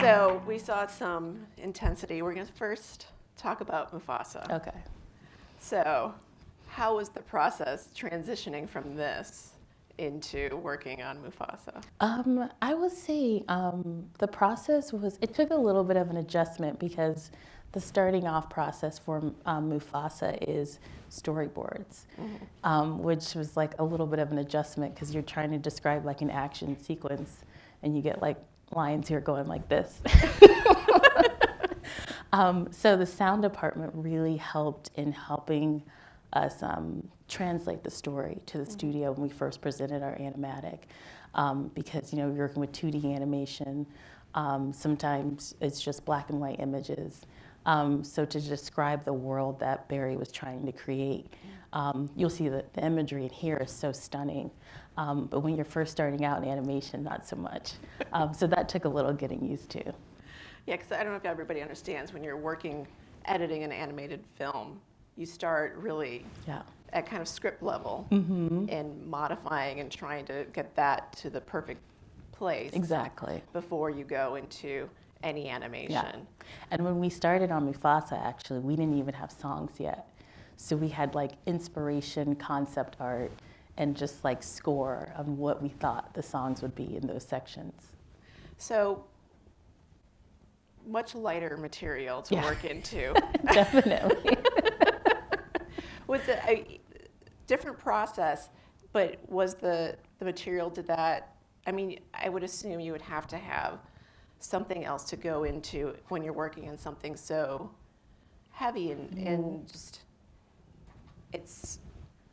So we saw some intensity. We're going to first talk about Mufasa. Okay. So how was the process transitioning from this into working on Mufasa? I would say the process it took a little bit of an adjustment because the starting off process for Mufasa is storyboards, which was like a little bit of an adjustment because you're trying to describe like an action sequence and you get like lines here going like this. So the sound department really helped in helping us translate the story to the studio when we first presented our animatic, because you're working with 2D animation. Sometimes it's just black and white images. So to describe the world that Barry was trying to create, you'll see that the imagery in here is so stunning. But when you're first starting out in animation, not so much. So that took a little getting used to. Yeah, because I don't know if everybody understands when you're editing an animated film, you start really at kind of script level and modifying and trying to get that to the perfect place. Exactly. Before you go into any animation. Yeah. And when we started on Mufasa, actually, we didn't even have songs yet. So we had like inspiration, concept art, and just like score on what we thought the songs would be in those sections. So much lighter material to work into. Definitely. Was it a different process, but was the material, I would assume you would have to have something else to go into when you're working on something so heavy and just, it's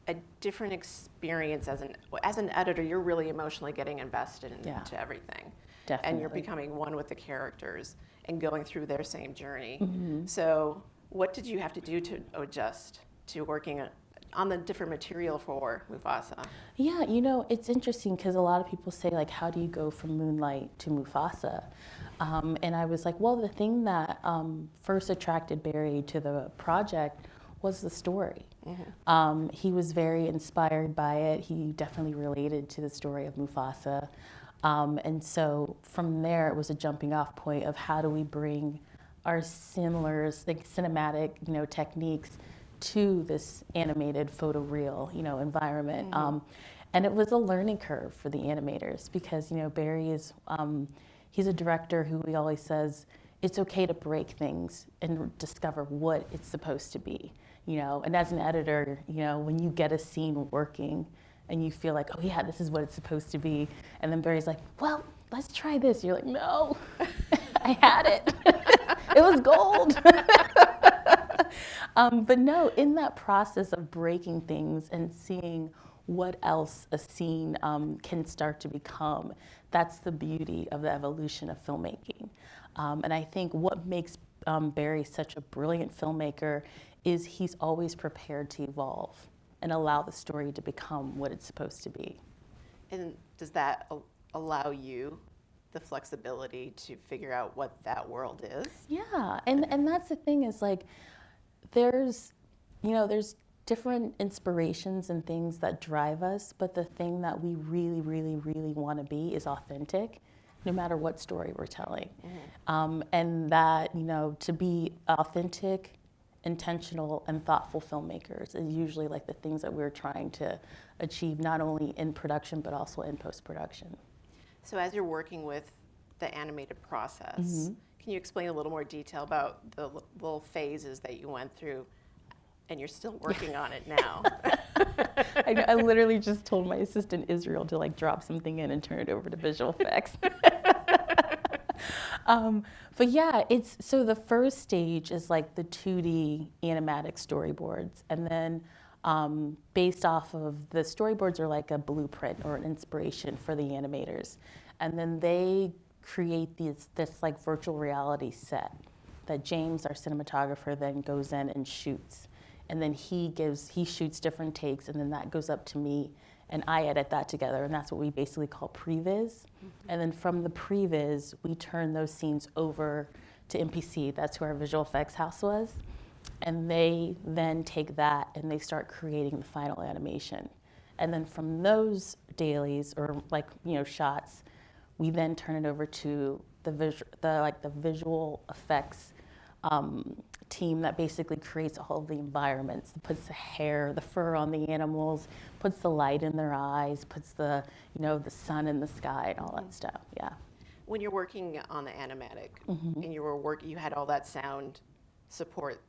a different experience as an editor. You're really emotionally getting invested into everything. Definitely. And you're becoming one with the characters and going through their same journey. So what did you have to do to adjust to working on the different material for Mufasa? Yeah, it's interesting because a lot of people say, like, how do you go from Moonlight to Mufasa? And I was like, well, the thing that first attracted Barry to the project was the story. He was very inspired by it. He definitely related to the story of Mufasa. And so from there, it was a jumping off point of how do we bring our similar like cinematic, techniques to this animated photoreal, environment. And it was a learning curve for the animators because, Barry is, he's a director who he always says, it's okay to break things and discover what it's supposed to be, And as an editor, when you get a scene working and you feel like, oh yeah, this is what it's supposed to be. And then Barry's like, well, let's try this. You're like, no, I had it. It was gold. But no, in that process of breaking things and seeing what else a scene can start to become, that's the beauty of the evolution of filmmaking. And I think what makes Barry such a brilliant filmmaker is he's always prepared to evolve and allow the story to become what it's supposed to be. And does that allow you the flexibility to figure out what that world is? Yeah, and that's the thing is like, there's different inspirations and things that drive us, but the thing that we really, really, really want to be is authentic, no matter what story we're telling. And that, to be authentic, intentional, and thoughtful filmmakers is usually like the things that we're trying to achieve, not only in production, but also in post-production. So as you're working with the animated process, can you explain a little more detail about the little phases that you went through, and you're still working on it now? I literally just told my assistant Israel to like drop something in and turn it over to visual effects. But yeah, so the first stage is like the 2D animatic storyboards, and then based off of the storyboards are like a blueprint or an inspiration for the animators, and then they create this like virtual reality set that James, our cinematographer, then goes in and shoots, and then he shoots different takes, and then that goes up to me, and I edit that together, and that's what we basically call previs. And then from the previs, we turn those scenes over to MPC. That's who our visual effects house was. And they then take that and they start creating the final animation. And then from those dailies or shots, we then turn it over to the visual effects team that basically creates all of the environments, puts the hair, the fur on the animals, puts the light in their eyes, puts the the sun in the sky and all that stuff. Yeah. When you're working on the animatic and you had all that sound support,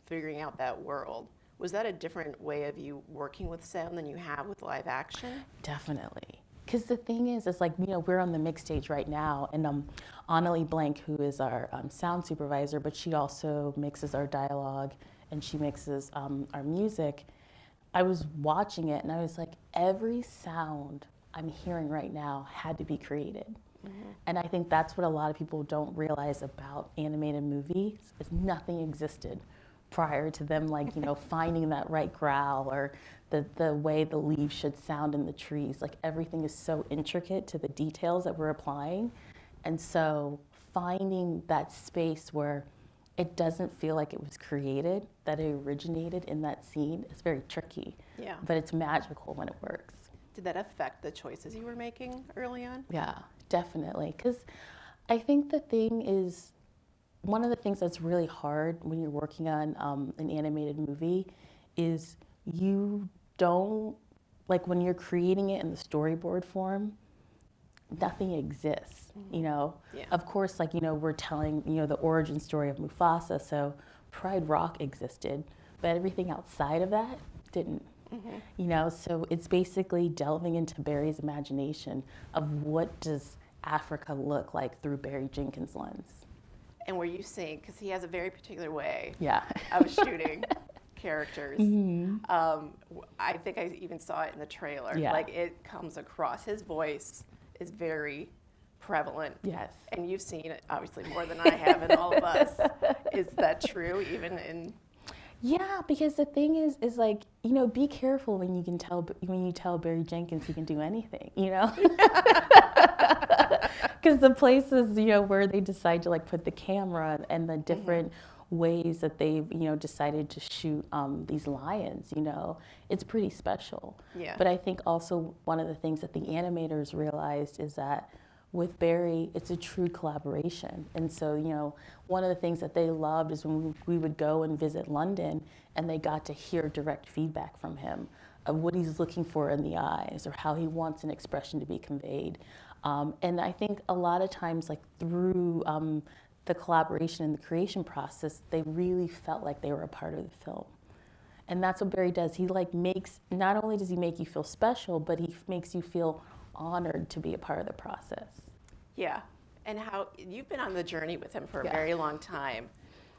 figuring out that world, was that a different way of you working with sound than you have with live action? Definitely. Because the thing is, it's like, we're on the mix stage right now, and Annalie Blank, who is our sound supervisor, but she also mixes our dialogue and she mixes our music. I was watching it and I was like, every sound I'm hearing right now had to be created. And I think that's what a lot of people don't realize about animated movies, is nothing existed prior to them, like, finding that right growl or the way the leaves should sound in the trees. Like, everything is so intricate to the details that we're applying. And so finding that space where it doesn't feel like it was created, that it originated in that scene, is very tricky. Yeah. But it's magical when it works. Did that affect the choices you were making early on? Yeah, definitely. Because I think the thing is, one of the things that's really hard when you're working on an animated movie is you don't, like, when you're creating it in the storyboard form, nothing exists, Yeah. Of course, like, we're telling, the origin story of Mufasa, so Pride Rock existed, but everything outside of that didn't. So it's basically delving into Barry's imagination of what does Africa look like through Barry Jenkins' lens. And were you seeing, because he has a very particular way Yeah. of shooting characters. I think I even saw it in the trailer. Yeah. Like, it comes across. His voice is very prevalent. Yes. And you've seen it obviously more than I have, and all of us. Is that true, even in? Yeah, because the thing is like, be careful when you tell Barry Jenkins he can do anything, Because the places, where they decide to, like, put the camera and the different ways that they've, decided to shoot these lions, it's pretty special. Yeah. But I think also one of the things that the animators realized is that with Barry, it's a true collaboration. And so, one of the things that they loved is when we would go and visit London and they got to hear direct feedback from him of what he's looking for in the eyes or how he wants an expression to be conveyed. And I think a lot of times, like, through the collaboration and the creation process, they really felt like they were a part of the film. And that's what Barry does. He, like, not only does he make you feel special, but he makes you feel honored to be a part of the process. Yeah. And how you've been on the journey with him for a very long time.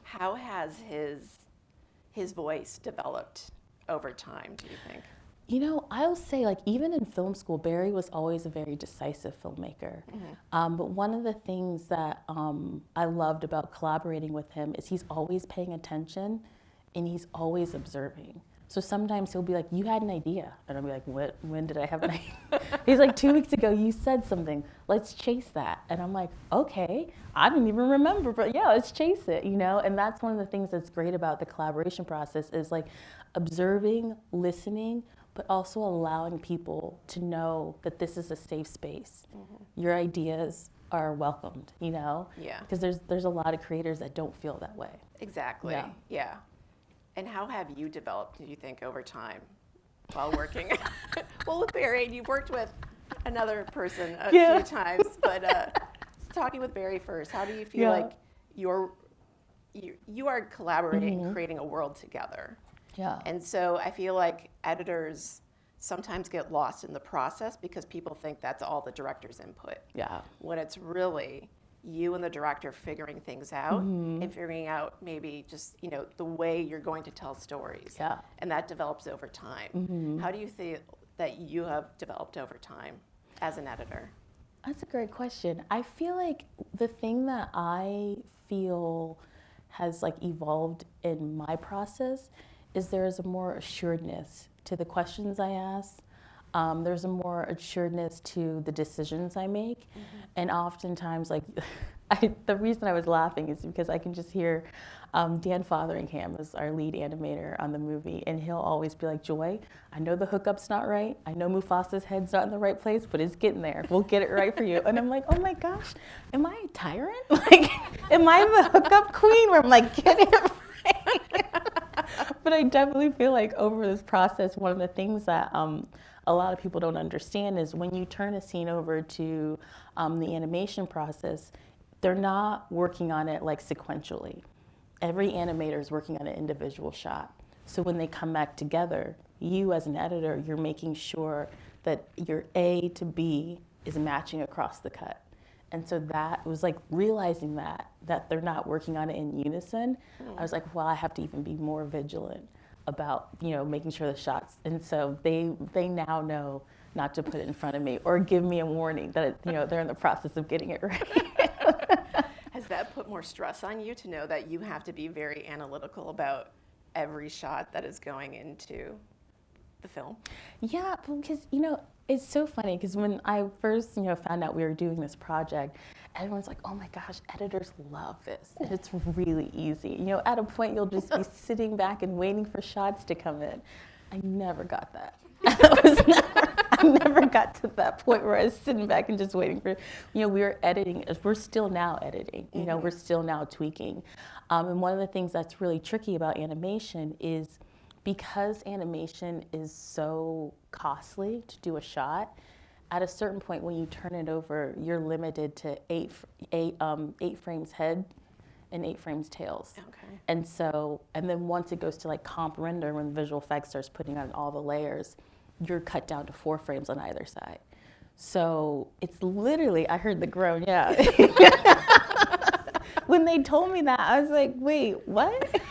How has his voice developed over time, do you think? I'll say, like, even in film school, Barry was always a very decisive filmmaker. But one of the things that I loved about collaborating with him is he's always paying attention and he's always observing. So sometimes he'll be like, you had an idea. And I'll be like, what? When did I have an idea? He's like, 2 weeks ago, you said something. Let's chase that. And I'm like, okay, I didn't even remember, but yeah, let's chase it, And that's one of the things that's great about the collaboration process is, like, observing, listening, but also allowing people to know that this is a safe space. Your ideas are welcomed, Yeah. Because there's a lot of creators that don't feel that way. Exactly. Yeah. And how have you developed, do you think, over time while working? Well, with Barry, you've worked with another person a few times, but talking with Barry first, how do you feel like you are collaborating and creating a world together? Yeah. And so I feel like editors sometimes get lost in the process because people think that's all the director's input. Yeah. When it's really you and the director figuring things out and figuring out maybe just, the way you're going to tell stories. Yeah. And that develops over time. How do you think that you have developed over time as an editor? That's a great question. I feel like the thing that I feel has, like, evolved in my process is there's a more assuredness to the questions I ask. There's a more assuredness to the decisions I make. And oftentimes, like, The reason I was laughing is because I can just hear Dan Fotheringham is our lead animator on the movie, and he'll always be like, Joy, I know the hookup's not right. I know Mufasa's head's not in the right place, but it's getting there. We'll get it right for you. And I'm like, oh my gosh, am I a tyrant? Like, am I the hookup queen where I'm like, get it right? But I definitely feel like over this process, one of the things that a lot of people don't understand is when you turn a scene over to the animation process, they're not working on it like sequentially. Every animator is working on an individual shot. So when they come back together, you as an editor, you're making sure that your A to B is matching across the cut. And so that was like realizing that they're not working on it in unison. I was like, well, I have to even be more vigilant about, making sure the shots. And so they now know not to put it in front of me or give me a warning that, they're in the process of getting it right. Has that put more stress on you to know that you have to be very analytical about every shot that is going into the film? Yeah, because, it's so funny because when I first, found out we were doing this project, everyone's like, oh my gosh, editors love this. And it's really easy. At a point you'll just be sitting back and waiting for shots to come in. I never got that. I never got to that point where I was sitting back and just waiting for, we were editing, we're still now editing, we're still now tweaking. And one of the things that's really tricky about animation is because animation is so costly to do a shot, at a certain point when you turn it over, you're limited to eight frames head and 8 frames tails. Okay. And then once it goes to like comp render, when visual effects starts putting on all the layers, you're cut down to 4 frames on either side. So it's literally, I heard the groan, yeah. When they told me that, I was like, wait, what?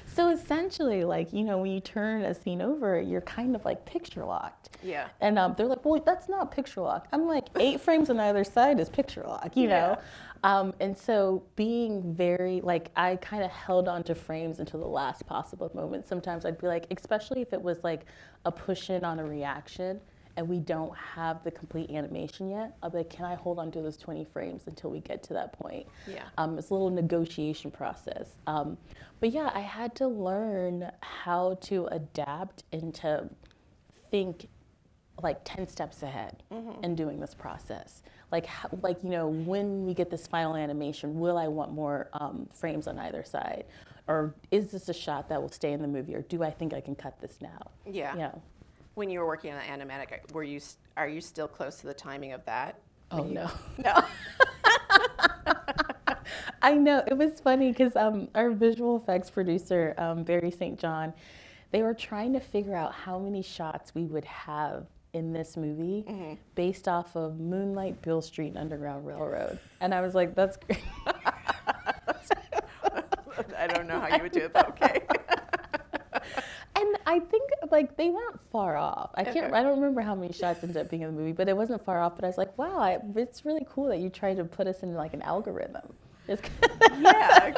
So essentially, like, when you turn a scene over, you're kind of like picture locked. Yeah. And they're like, well, that's not picture lock. I'm like, 8 frames on either side is picture lock, know? And so being very, like, I kind of held on to frames until the last possible moment. Sometimes I'd be like, especially if it was like a push in on a reaction and we don't have the complete animation yet, I'll be like, can I hold on to those 20 frames until we get to that point? Yeah. It's a little negotiation process. But yeah, I had to learn how to adapt and to think like 10 steps ahead in doing this process. Like, when we get this final animation, will I want more frames on either side? Or is this a shot that will stay in the movie? Or do I think I can cut this now? Yeah. When you were working on the animatic, are you still close to the timing of that? Oh, no. No. I know. It was funny because our visual effects producer, Barry St. John, they were trying to figure out how many shots we would have in this movie based off of Moonlight, Beale Street, and Underground Railroad. And I was like, that's great. I don't know how you would do it, but okay. And I think like they weren't far off. I don't remember how many shots ended up being in the movie, but it wasn't far off. But I was like, wow, it's really cool that you tried to put us in like an algorithm. Yeah.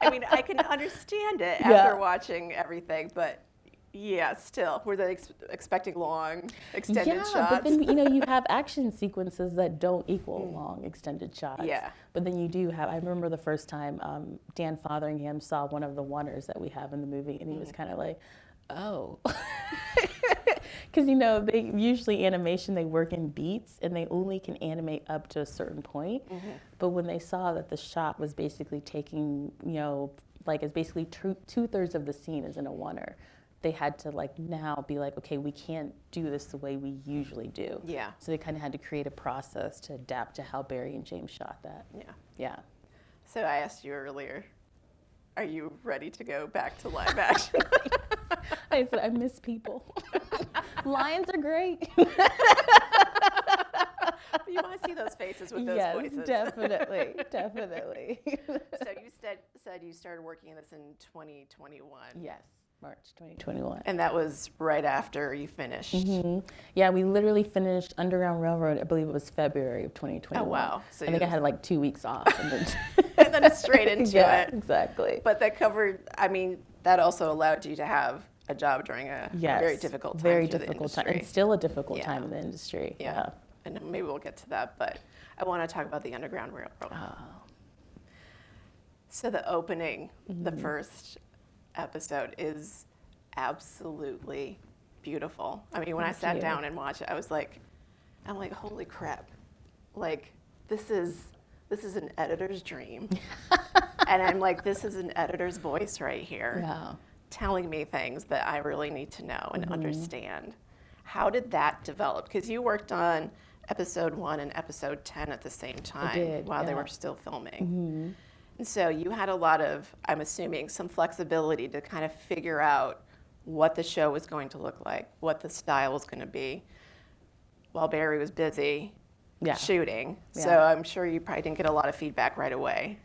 I mean, I can understand it after watching everything, but yeah, still, were they expecting long, extended shots? Yeah, but then, you have action sequences that don't equal long, extended shots. Yeah. But then you do have, I remember the first time Dan Fotheringham saw one of the oneers that we have in the movie, and he was kind of like, oh. Because, they usually animation, they work in beats, and they only can animate up to a certain point. But when they saw that the shot was basically taking, it's basically 2/3 of the scene is in a oneer, they had to now be like, okay, we can't do this the way we usually do. Yeah. So they kind of had to create a process to adapt to how Barry and James shot that. Yeah. Yeah. So I asked you earlier, are you ready to go back to live action? I said, I miss people. Lions are great. You want to see those faces with those voices. Yes, definitely, definitely. So you said you started working on this in 2021. Yes. March 2021. And that was right after you finished. Yeah, we literally finished Underground Railroad, I believe it was February of 2021. Oh, wow. So I think I had 2 weeks off. And then, and then straight into it. Exactly. But that covered, that also allowed you to have a job during a very difficult time. Very difficult time. And still a difficult time in the industry. Yeah. And maybe we'll get to that. But I want to talk about the Underground Railroad. Oh. So the opening, the first episode is absolutely beautiful. I mean, when I Thank sat you. down and watched it, I'm like, holy crap. Like, this is an editor's dream. And I'm like, this is an editor's voice right here, Yeah. telling me things that I really need to know and understand. How did that develop? Because you worked on episode 1 and episode 10 at the same time did, while they yeah. were still filming. And so you had a lot of, I'm assuming, some flexibility to kind of figure out what the show was going to look like, what the style was going to be, while Barry was busy shooting. So Yeah. I'm sure you probably didn't get a lot of feedback right away.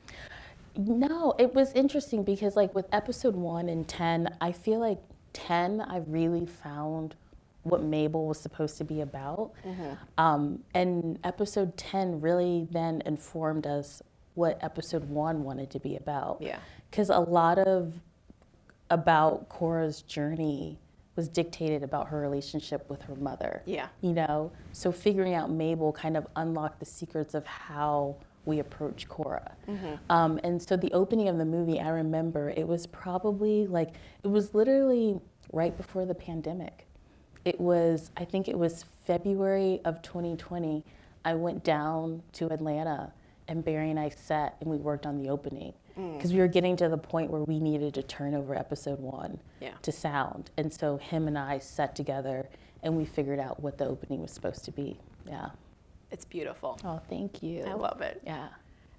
No, it was interesting because like with episode 1 and 10, I feel like 10, I really found what Mabel was supposed to be about. And episode 10 really then informed us what episode 1 wanted to be about. Yeah. Because a lot of about Cora's journey was dictated about her relationship with her mother. Yeah. You know, so figuring out Mabel kind of unlocked the secrets of how we approach Cora. And so the opening of the movie, I remember it was probably like, it was literally right before the pandemic. It was, I think it was February of 2020. I went down to Atlanta and Barry and I sat and we worked on the opening because we were getting to the point where we needed to turn over episode 1 to sound. And so him and I sat together and we figured out what the opening was supposed to be. Yeah. It's beautiful. Oh, thank you. I love it. Yeah.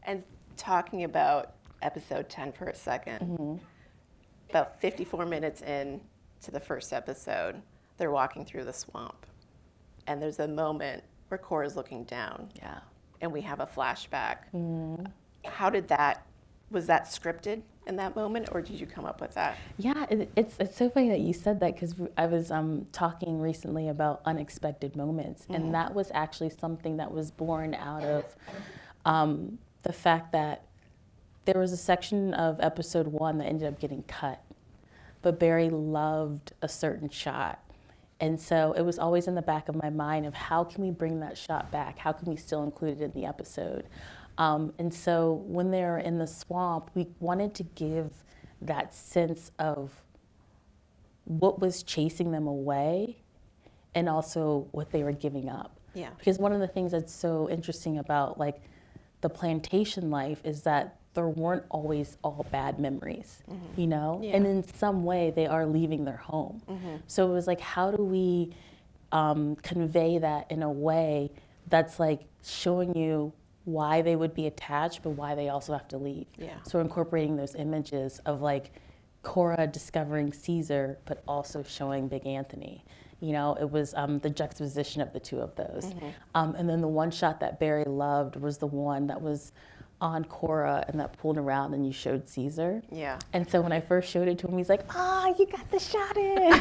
And talking about episode 10 for a second, about 54 minutes in to the first episode, they're walking through the swamp. And there's a moment where Cora's looking down. Yeah. And we have a flashback. How did that, was that scripted in that moment, or did you come up with that? Yeah, it's so funny that you said that because I was talking recently about unexpected moments, and that was actually something that was born out of the fact that there was a section of episode 1 that ended up getting cut, but Barry loved a certain shot. And so it was always in the back of my mind of how can we bring that shot back? How can we still include it in the episode? And so when they're in the swamp, we wanted to give that sense of what was chasing them away and also what they were giving up. Yeah. Because one of the things that's so interesting about like the plantation life is that there weren't always all bad memories, you know? Yeah. And in some way they are leaving their home. So it was like, how do we convey that in a way that's like showing you why they would be attached, but why they also have to leave. Yeah. So incorporating those images of like Cora discovering Caesar, but also showing Big Anthony. You know, it was the juxtaposition of the two of those. And then the one shot that Barry loved was the one that was on Cora and that pulled around and you showed Caesar. Yeah. And so when I first showed it to him, he's like, you got the shot in.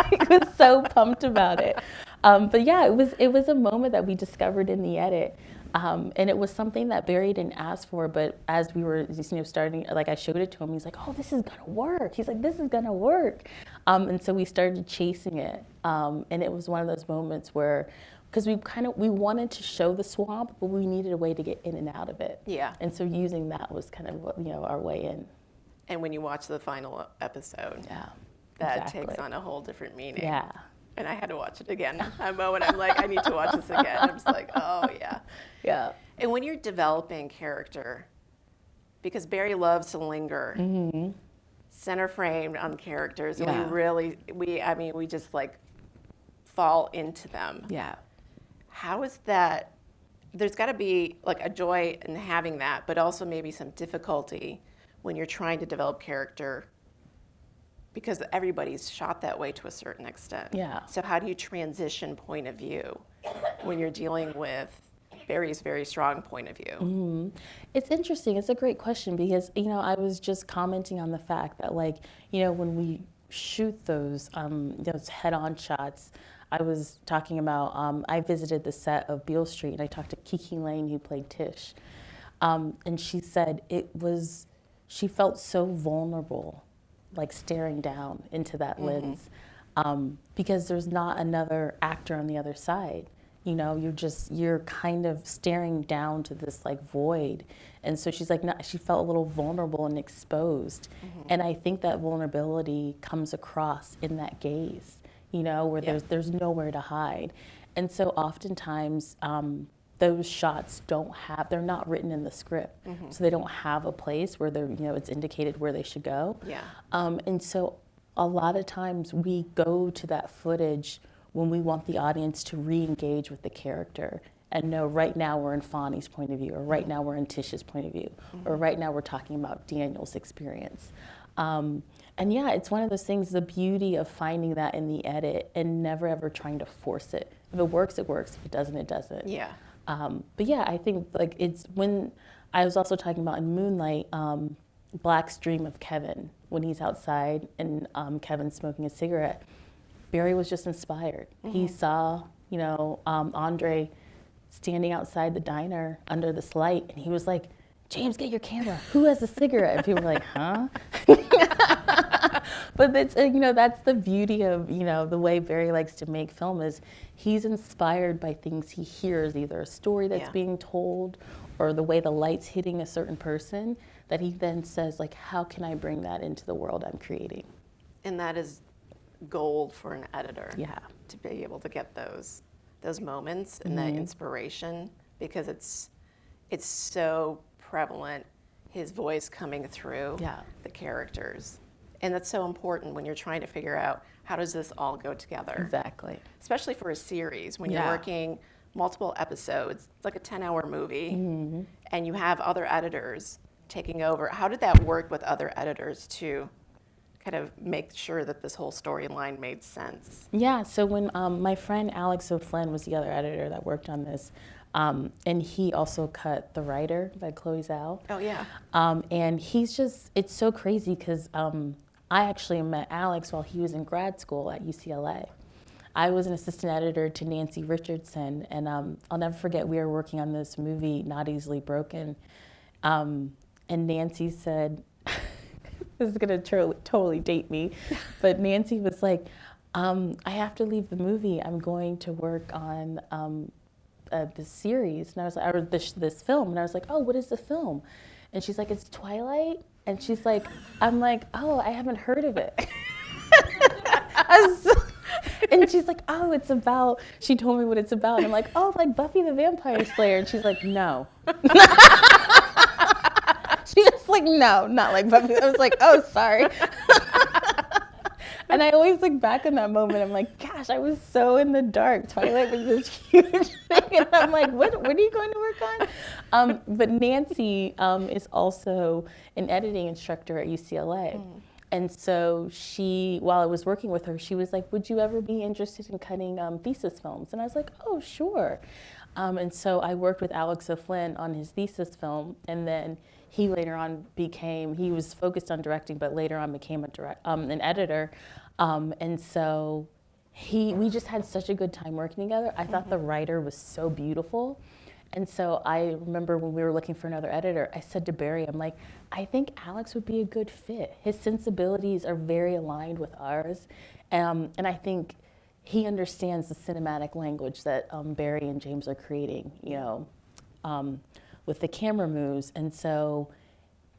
He was so pumped about it. But yeah, it was a moment that we discovered in the edit. And it was something that Barry didn't ask for, but as we were, starting, like I showed it to him, he's like, oh, this is gonna work. He's like, this is gonna work. And so we started chasing it. And it was one of those moments where, because we wanted to show the swamp, but we needed a way to get in and out of it. Yeah. And so using that was kind of what, our way in. And when you watch the final episode, Yeah. that exactly. takes on a whole different meaning. Yeah. And I had to watch it again. A moment I'm like, I need to watch this again. I'm just like, oh yeah. Yeah. And when you're developing character, because Barry loves to linger, center framed on characters, and we just like fall into them. Yeah. How is that? There's got to be like a joy in having that, but also maybe some difficulty when you're trying to develop character, because everybody's shot that way to a certain extent. Yeah. So how do you transition point of view when you're dealing with Barry's very strong point of view? It's interesting. It's a great question because, I was just commenting on the fact that when we shoot those head-on shots, I was talking about, I visited the set of Beale Street and I talked to Kiki Lane who played Tish. And she said she felt so vulnerable, like staring down into that lens, because there's not another actor on the other side. You know, you're kind of staring down to this like void. And so she's like, she felt a little vulnerable and exposed. And I think that vulnerability comes across in that gaze, you know, where there's nowhere to hide. And so oftentimes, those shots they're not written in the script. So they don't have a place where it's indicated where they should go. Yeah. And so a lot of times we go to that footage when we want the audience to re-engage with the character and know right now we're in Fonny's point of view, or right now we're in Tish's point of view, or right now we're talking about Daniel's experience. And yeah, it's one of those things, the beauty of finding that in the edit and never ever trying to force it. If it works, it works. If it doesn't, it doesn't. Yeah. But yeah, I think like it's when I was also talking about in Moonlight, Black's dream of Kevin when he's outside and Kevin's smoking a cigarette. Barry was just inspired. He saw, Andre standing outside the diner under this light, and he was like, James, get your camera. Who has a cigarette? And people were like, huh? But it's, that's the beauty of, the way Barry likes to make film is he's inspired by things he hears, either a story that's being told or the way the light's hitting a certain person, that he then says, like, how can I bring that into the world I'm creating? And that is gold for an editor. Yeah. To be able to get those moments and that inspiration, because it's so prevalent, his voice coming through the characters. And that's so important when you're trying to figure out how does this all go together. Exactly. Especially for a series, when you're working multiple episodes, it's like a 10-hour movie, and you have other editors taking over. How did that work with other editors to kind of make sure that this whole storyline made sense? Yeah, so when my friend Alex O'Flynn was the other editor that worked on this, and he also cut The Writer by Chloe Zhao. Oh, yeah. And it's so crazy because I actually met Alex while he was in grad school at UCLA. I was an assistant editor to Nancy Richardson, and I'll never forget, we were working on this movie, Not Easily Broken, and Nancy said, this is gonna totally date me, but Nancy was like, I have to leave the movie. I'm going to work on this series, and I was like, or this film, and I was like, oh, what is the film? And she's like, it's Twilight, and she's like, I'm like, oh, I haven't heard of it. And she's like, oh, it's about, she told me what it's about, and I'm like, oh, like Buffy the Vampire Slayer, and she's like, no. She was like, no, not like Buffy. I was like, oh, sorry. And I always look back on that moment. I'm like, gosh, I was so in the dark. Twilight was this huge thing. And I'm like, what are you going to work on? But Nancy is also an editing instructor at UCLA. And so while I was working with her, she was like, would you ever be interested in cutting thesis films? And I was like, oh, sure. And so I worked with Alex O'Flynn on his thesis film, and then he later on he was focused on directing, but later on became an editor. And so we just had such a good time working together. I thought The Writer was so beautiful. And so I remember when we were looking for another editor, I said to Barry, I'm like, I think Alex would be a good fit. His sensibilities are very aligned with ours. And I think he understands the cinematic language that Barry and James are creating, with the camera moves. And so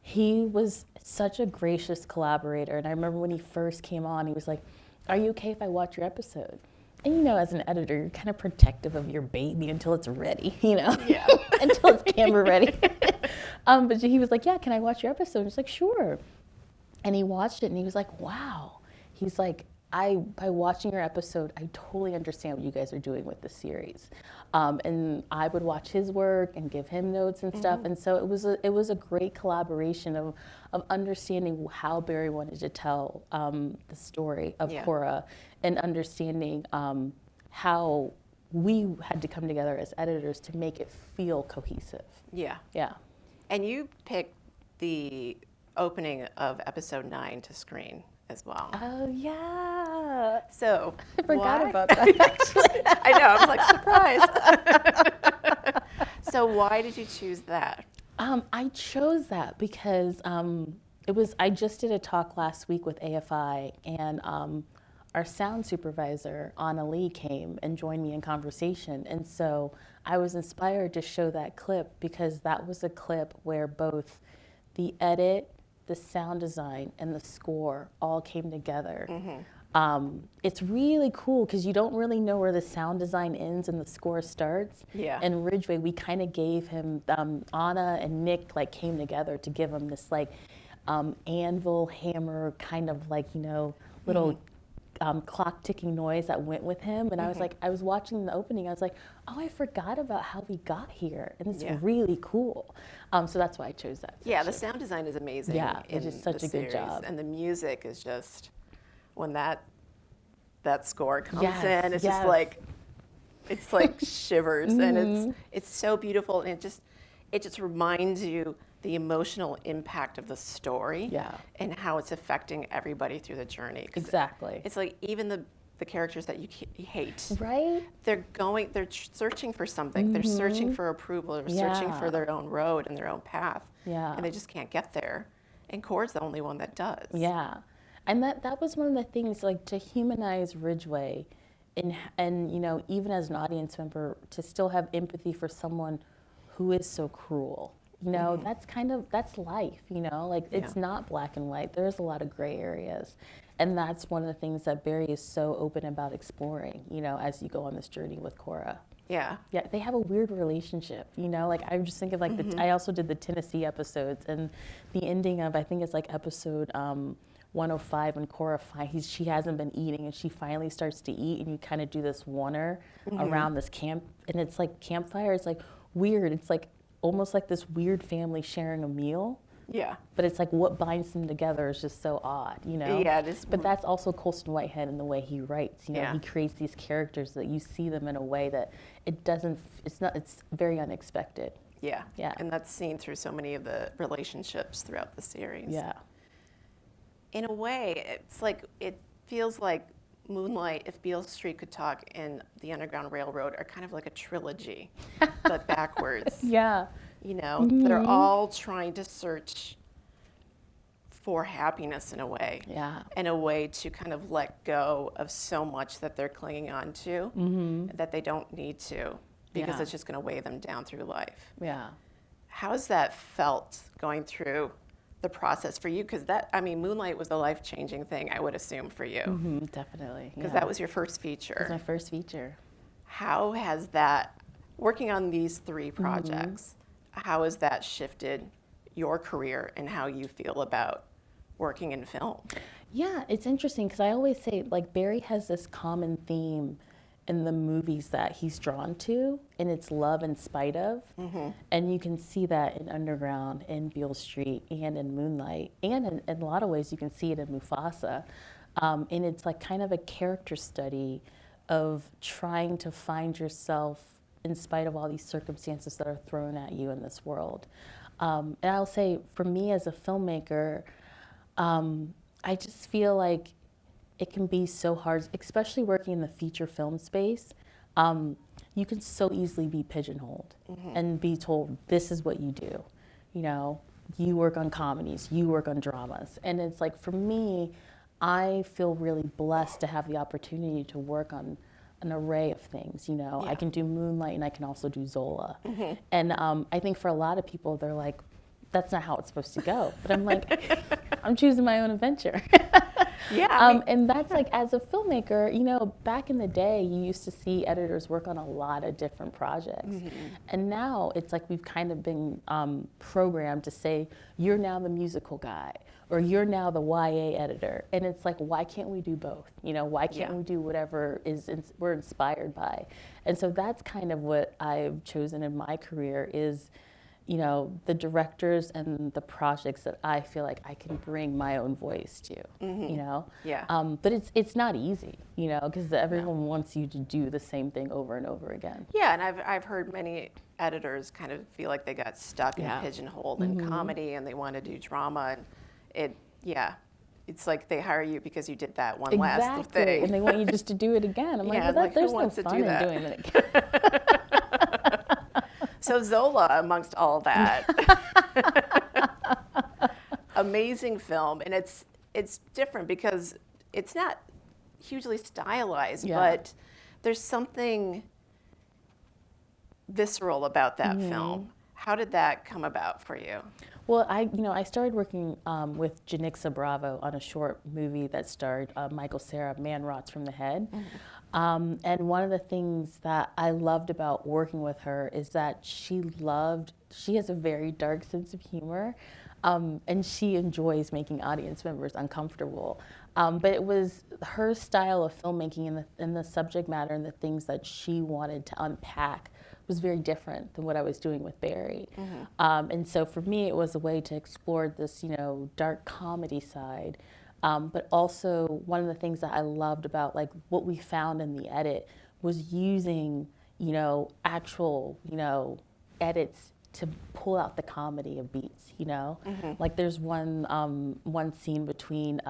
he was such a gracious collaborator. And I remember when he first came on, he was like, are you okay if I watch your episode? And as an editor, you're kind of protective of your baby until it's ready, Yeah. until it's camera ready. But he was like, yeah, can I watch your episode? I was like, sure. And he watched it and he was like, wow. He's like, by watching your episode, I totally understand what you guys are doing with the series. And I would watch his work and give him notes and stuff. And so it was a great collaboration of understanding how Barry wanted to tell the story of Cora, and understanding how we had to come together as editors to make it feel cohesive. Yeah. Yeah. And you picked the opening of episode 9 to screen as well. Oh, yeah. So I forgot why? about that, actually. I know, I was like, surprise. So why did you choose that? I chose that because I just did a talk last week with AFI, and our sound supervisor, Anna Lee, came and joined me in conversation. And so I was inspired to show that clip because that was a clip where both the edit, the sound design, and the score all came together. It's really cool because you don't really know where the sound design ends and the score starts. Yeah. And Ridgway, we kind of gave him, Anna and Nick like came together to give him this like anvil, hammer, kind of like, little clock ticking noise that went with him. And I was like, I was watching the opening, I was like, oh, I forgot about how we got here. And it's really cool. So that's why I chose that section. Yeah, the sound design is amazing. Yeah, it's just such a good job. And the music is just, when that score comes Yes, in, it's yes. just like, it's like shivers, and it's so beautiful, and it just reminds you the emotional impact of the story, and how it's affecting everybody through the journey. Exactly. It's like even the characters that you hate, Right? they're searching for something. They're searching for approval. They're searching for their own road and their own path, and they just can't get there. And Cora's the only one that does. Yeah. And that was one of the things, like, to humanize Ridgway and even as an audience member, to still have empathy for someone who is so cruel. That's life, like it's not black and white. There's a lot of gray areas. And that's one of the things that Barry is so open about exploring, as you go on this journey with Cora. Yeah. Yeah, they have a weird relationship, like I just think of like, I also did the Tennessee episodes, and the ending of, I think it's like episode 105 when Cora she hasn't been eating and she finally starts to eat, and you kind of do this oneer around this camp, and it's like campfire. It's like weird. It's like almost like this weird family sharing a meal. Yeah. But it's like what binds them together is just so odd, Yeah, it is. But that's also Colston Whitehead in the way he writes. He creates these characters that you see them in a way that it's very unexpected. Yeah. Yeah. And that's seen through so many of the relationships throughout the series. Yeah. In a way, it feels like Moonlight, If Beale Street Could Talk, and The Underground Railroad are kind of like a trilogy, but backwards. Yeah. That are all trying to search for happiness in a way. Yeah. In a way to kind of let go of so much that they're clinging on to that they don't need to, because it's just going to weigh them down through life. Yeah. How's that felt going through the process for you? Because Moonlight was a life-changing thing, I would assume, for you. Definitely. Because that was your first feature. It was my first feature. How has that, working on these 3 projects, how has that shifted your career and how you feel about working in film? Yeah, it's interesting because I always say, like, Barry has this common theme in the movies that he's drawn to, and it's love in spite of. And you can see that in Underground, in Beale Street, and in Moonlight, and in a lot of ways you can see it in Mufasa. And it's like kind of a character study of trying to find yourself in spite of all these circumstances that are thrown at you in this world. And I'll say, for me as a filmmaker, I just feel like it can be so hard, especially working in the feature film space. You can so easily be pigeonholed and be told, this is what you do. You work on comedies, you work on dramas. And it's like, for me, I feel really blessed to have the opportunity to work on an array of things. I can do Moonlight and I can also do Zola. And I think for a lot of people, they're like, that's not how it's supposed to go. But I'm like, I'm choosing my own adventure. Yeah. And that's like, as a filmmaker, back in the day, you used to see editors work on a lot of different projects. And now it's like we've kind of been programmed to say, you're now the musical guy, or you're now the YA editor. And it's like, why can't we do both? Why can't we do whatever we're inspired by? And so that's kind of what I've chosen in my career is, the directors and the projects that I feel like I can bring my own voice to, Yeah. But it's not easy, because everyone wants you to do the same thing over and over again. Yeah, and I've heard many editors kind of feel like they got stuck and pigeonholed in comedy, and they want to do drama, and it's like they hire you because you did that one last thing. And they want you just to do it again. I'm like, who there's no wants to fun do in that? doing it again. So Zola, amongst all that, amazing film, and it's different because it's not hugely stylized, Yeah. but there's something visceral about that film. How did that come about for you? Well, I started working with Janixa Bravo on a short movie that starred Michael Cera, Man Rots from the Head. And one of the things that I loved about working with her is that she has a very dark sense of humor, and she enjoys making audience members uncomfortable. But it was her style of filmmaking and the subject matter and the things that she wanted to unpack was very different than what I was doing with Barry. And so for me, it was a way to explore this, dark comedy side. But also one of the things that I loved about like what we found in the edit was using, actual, edits to pull out the comedy of beats, Like there's one scene between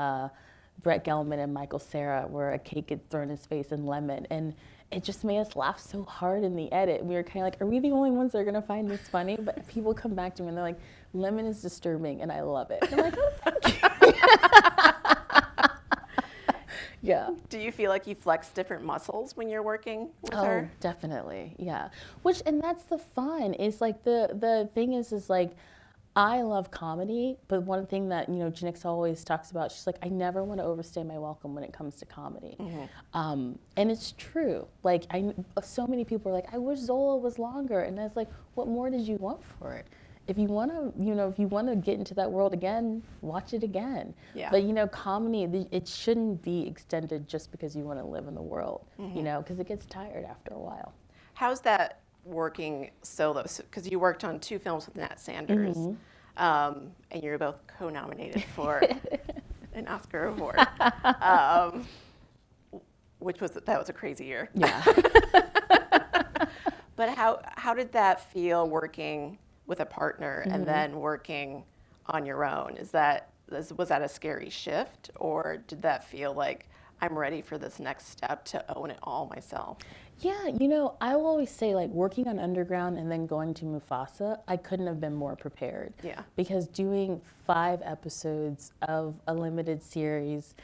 Brett Gelman and Michael Cera where a cake gets thrown in his face and lemon, and it just made us laugh so hard in the edit. We were kind of like, are we the only ones that are going to find this funny? But people come back to me and they're like, lemon is disturbing and I love it. I'm like, oh, thank you. Yeah. Do you feel like you flex different muscles when you're working with Oh, her? definitely. Yeah. And that's the fun. Is like the thing is like, I love comedy, but one thing that, Janixa always talks about, she's like, I never want to overstay my welcome when it comes to comedy. And it's true. Like, so many people are like, I wish Zola was longer. And I was like, what more did you want for it? If you want to, get into that world again, watch it again. Yeah. But, comedy, it shouldn't be extended just because you want to live in the world, because it gets tired after a while. How's that working solo? Because you worked on 2 films with Nat Sanders, and you're both co-nominated for an Oscar award, that was a crazy year. Yeah. But how did that feel working with a partner and then working on your own? Was that a scary shift, or did that feel like I'm ready for this next step to own it all myself? Yeah, I will always say like working on Underground and then going to Mufasa, I couldn't have been more prepared. Yeah. Because doing 5 episodes of a limited series,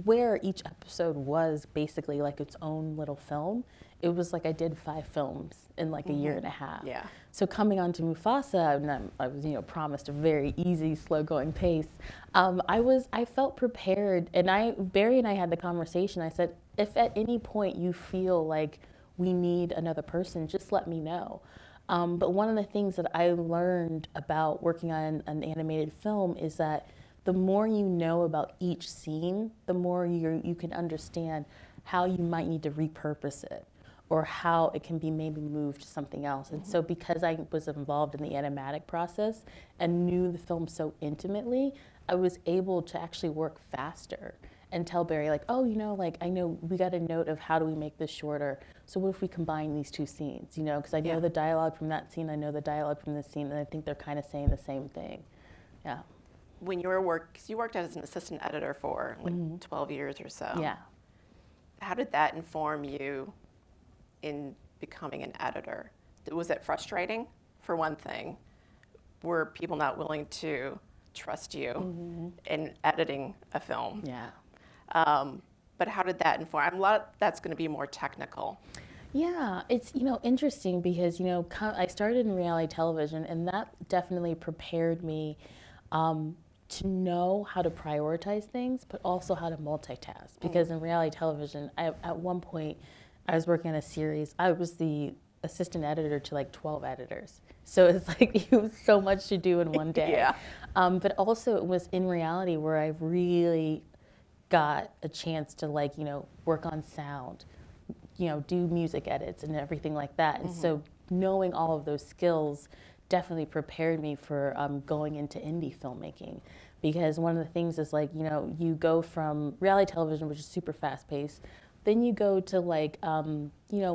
where each episode was basically like its own little film, it was like I did 5 films in like a year and a half. Yeah. So coming on to Mufasa, and I was, promised a very easy, slow-going pace. I felt prepared, and Barry and I had the conversation. I said, if at any point you feel like we need another person, just let me know. But one of the things that I learned about working on an animated film is that the more you know about each scene, the more you can understand how you might need to repurpose it, or how it can be maybe moved to something else. And so because I was involved in the animatic process and knew the film so intimately, I was able to actually work faster and tell Barry like, oh, I know we got a note of how do we make this shorter. So what if we combine these 2 scenes, because I know the dialogue from that scene, I know the dialogue from this scene, and I think they're kind of saying the same thing. Yeah. When you because you worked as an assistant editor for like 12 years or so. Yeah. How did that inform you in becoming an editor? Was it frustrating, for one thing? Were people not willing to trust you in editing a film? Yeah. But how did that inform? A lot of that's going to be more technical. Yeah, it's interesting because I started in reality television, and that definitely prepared me to know how to prioritize things, but also how to multitask. Because in reality television, at one point, I was working on a series. I was the assistant editor to like 12 editors. So it's like it was so much to do in one day. Yeah. But also it was in reality where I really got a chance to work on sound, do music edits and everything like that. And so knowing all of those skills definitely prepared me for going into indie filmmaking. Because one of the things is you go from reality television, which is super fast paced, then you go to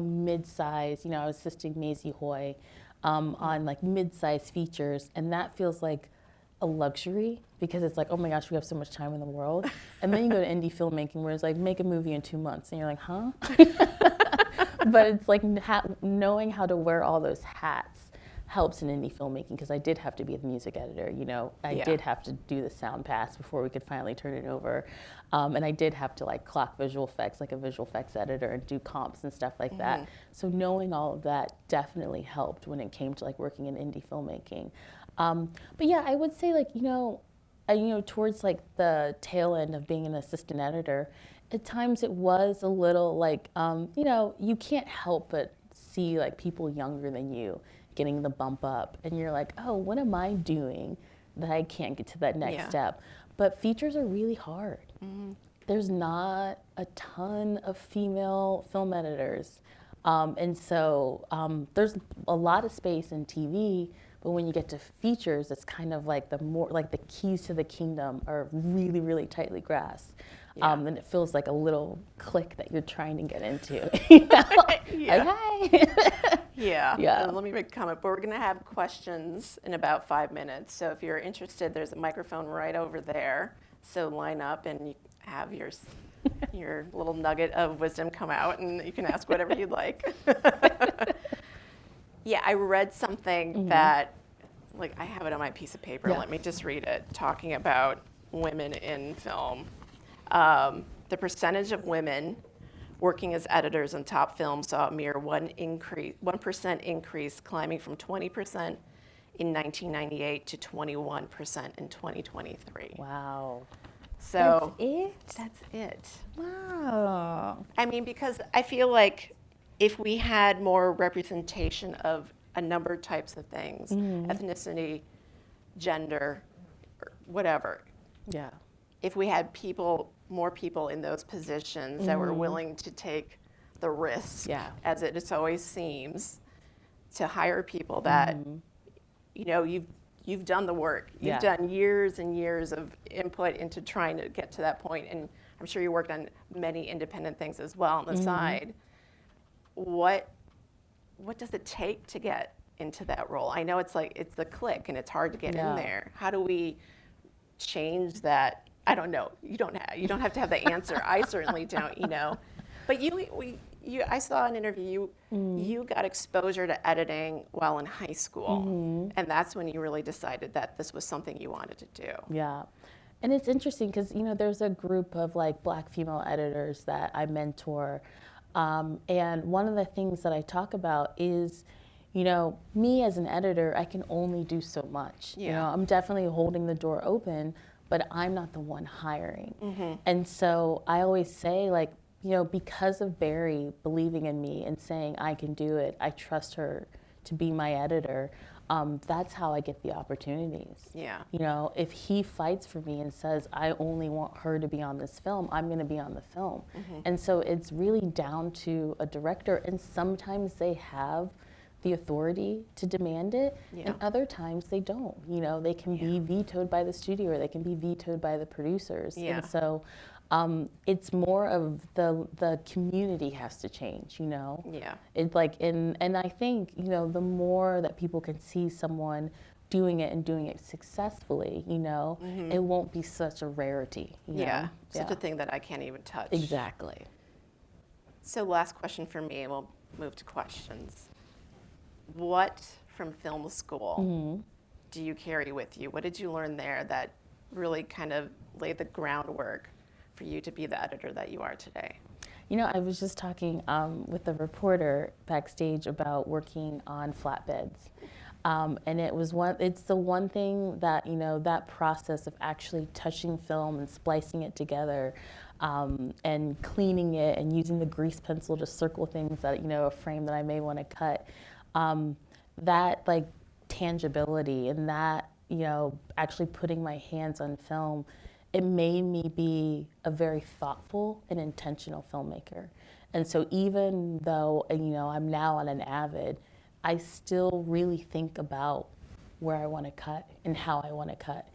mid-size, I was assisting Maisie Hoy on mid-size features, and that feels like a luxury because it's like, oh my gosh, we have so much time in the world. And then you go to indie filmmaking where it's like, make a movie in 2 months, and you're like, huh? But it's like knowing how to wear all those hats helps in indie filmmaking because I did have to be the music editor. You know, I Yeah. did have to do the sound pass before we could finally turn it over, and I did have to like clock visual effects like a visual effects editor and do comps and stuff like that. So knowing all of that definitely helped when it came to like working in indie filmmaking. But yeah, I would say like towards like the tail end of being an assistant editor, at times it was a little like you can't help but see like people younger than you getting the bump up, and you're like, oh, what am I doing that I can't get to that next step? But features are really hard. There's not a ton of female film editors, and so there's a lot of space in TV. But when you get to features, it's kind of like the keys to the kingdom are really, really tightly grasped. And it feels like a little clique that you're trying to get into. You know? Like, hi. Yeah. Let me make a comment, but we're going to have questions in about 5 minutes. So if you're interested, there's a microphone right over there. So line up and you have your little nugget of wisdom come out, and you can ask whatever you'd like. Yeah, I read something that, like, I have it on my piece of paper. Yeah. Let me just read it, talking about women in film. The percentage of women working as editors in top films saw a mere 1% increase, climbing from 20% in 1998 to 21% in 2023. Wow. So That's it? that's it. Wow. I mean, because I feel like if we had more representation of a number of types of things, ethnicity, gender, or whatever, Yeah. if we had more people in those positions that were willing to take the risk, as it always seems, to hire people that, you've done the work. You've done years and years of input into trying to get to that point, and I'm sure you worked on many independent things as well on the side. What does it take to get into that role? I know it's the click and it's hard to get in there. How do we change that? I don't know. You don't have to have the answer. I certainly don't. But I saw an interview. You got exposure to editing while in high school, and that's when you really decided that this was something you wanted to do. Yeah. And it's interesting because, there's a group of like Black female editors that I mentor. And one of the things that I talk about is, me as an editor, I can only do so much. I'm definitely holding the door open, but I'm not the one hiring. And so I always say, like, because of Barry believing in me and saying I can do it, I trust her to be my editor. That's how I get the opportunities. Yeah. If he fights for me and says, I only want her to be on this film, I'm going to be on the film. And so it's really down to a director, and sometimes they have the authority to demand it, and other times they don't. They can be vetoed by the studio, or they can be vetoed by the producers. And so it's more of the community has to change, Yeah. It's like, and I think, the more that people can see someone doing it and doing it successfully, it won't be such a rarity. Such a thing that I can't even touch. Exactly. So last question for me, and we'll move to questions. What from film school do you carry with you? What did you learn there that really kind of laid the groundwork for you to be the editor that you are today? I was just talking with a reporter backstage about working on flatbeds. And it's the one thing that, that process of actually touching film and splicing it together, and cleaning it and using the grease pencil to circle things that, a frame that I may want to cut. That like tangibility and that, actually putting my hands on film, it made me be a very thoughtful and intentional filmmaker. And so even though, I'm now on an Avid, I still really think about where I want to cut and how I want to cut.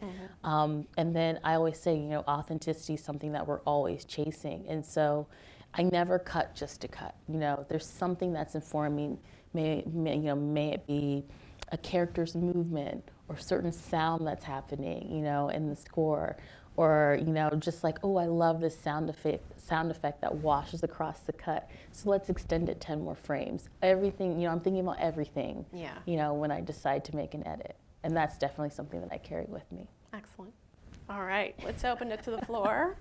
And then I always say, authenticity is something that we're always chasing. And so I never cut just to cut. There's something that's informing, may it be a character's movement or certain sound that's happening, in the score, or, you know, just like, oh, I love this sound effect that washes across the cut. So let's extend it 10 more frames. Everything, you know, I'm thinking about everything, Yeah. you know, when I decide to make an edit. And that's definitely something that I carry with me. Excellent. All right, let's open it to the floor.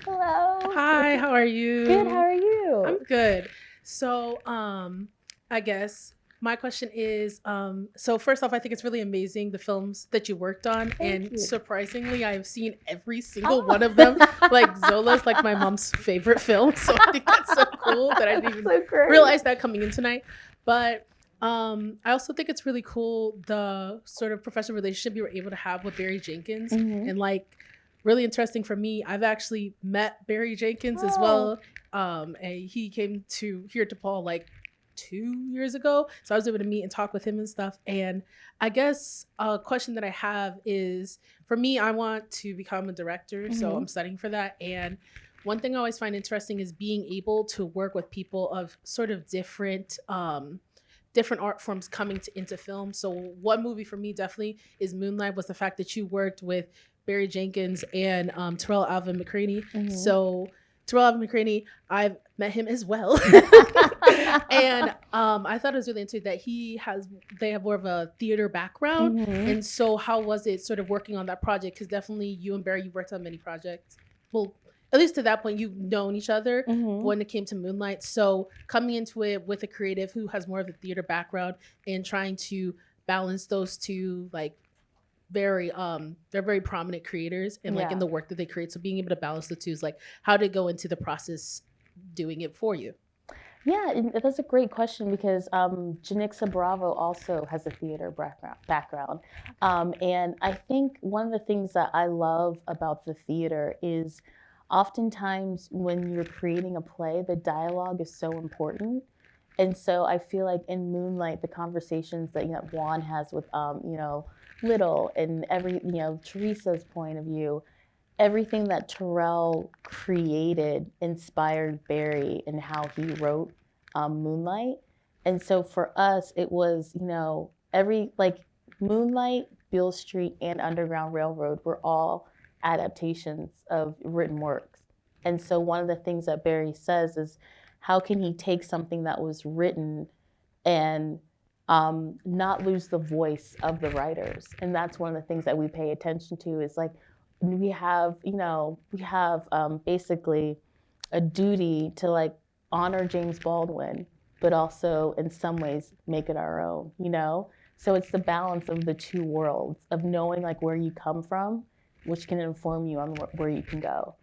Hello. Hi, how are you? Good, how are you? I'm good. So, I guess my question is, so first off, I think it's really amazing the films that you worked on, Thank you. surprisingly, I've seen every single one of them. Like Zola's like my mom's favorite film, so I think that's so cool that I didn't even So great. realize that coming in tonight. But I also think it's really cool the sort of professional relationship you were able to have with Barry Jenkins, and like really interesting for me. I've actually met Barry Jenkins as well. And he came to here to DePaul like 2 years ago. So I was able to meet and talk with him and stuff. And I guess a question that I have is, for me, I want to become a director. So I'm studying for that. And one thing I always find interesting is being able to work with people of sort of different art forms coming into film. So one movie for me definitely is Moonlight, was the fact that you worked with Barry Jenkins and Terrell Alvin McCraney. So Terrell Alvin McCraney, I've met him as well. And I thought it was really interesting that they have more of a theater background. And so how was it sort of working on that project? Because definitely you and Barry, you worked on many projects. Well, at least to that point, you've known each other when it came to Moonlight. So coming into it with a creative who has more of a theater background and trying to balance those two, like they're very prominent creators and like in the work that they create. So being able to balance the two is like, how to go into the process doing it for you. Yeah, and that's a great question because Janixa Bravo also has a theater background. And I think one of the things that I love about the theater is oftentimes when you're creating a play, the dialogue is so important. And so I feel like in Moonlight, the conversations that, you know, Juan has with, you know, Little and Teresa's point of view, everything that Terrell created inspired Barry in how he wrote Moonlight. And so for us, it was, you know, Moonlight, Beale Street, and Underground Railroad were all adaptations of written works. And so one of the things that Barry says is, how can he take something that was written and not lose the voice of the writers? And that's one of the things that we pay attention to is like, we have basically a duty to like honor James Baldwin, but also in some ways make it our own, you know? So it's the balance of the two worlds of knowing like where you come from, which can inform you on where you can go.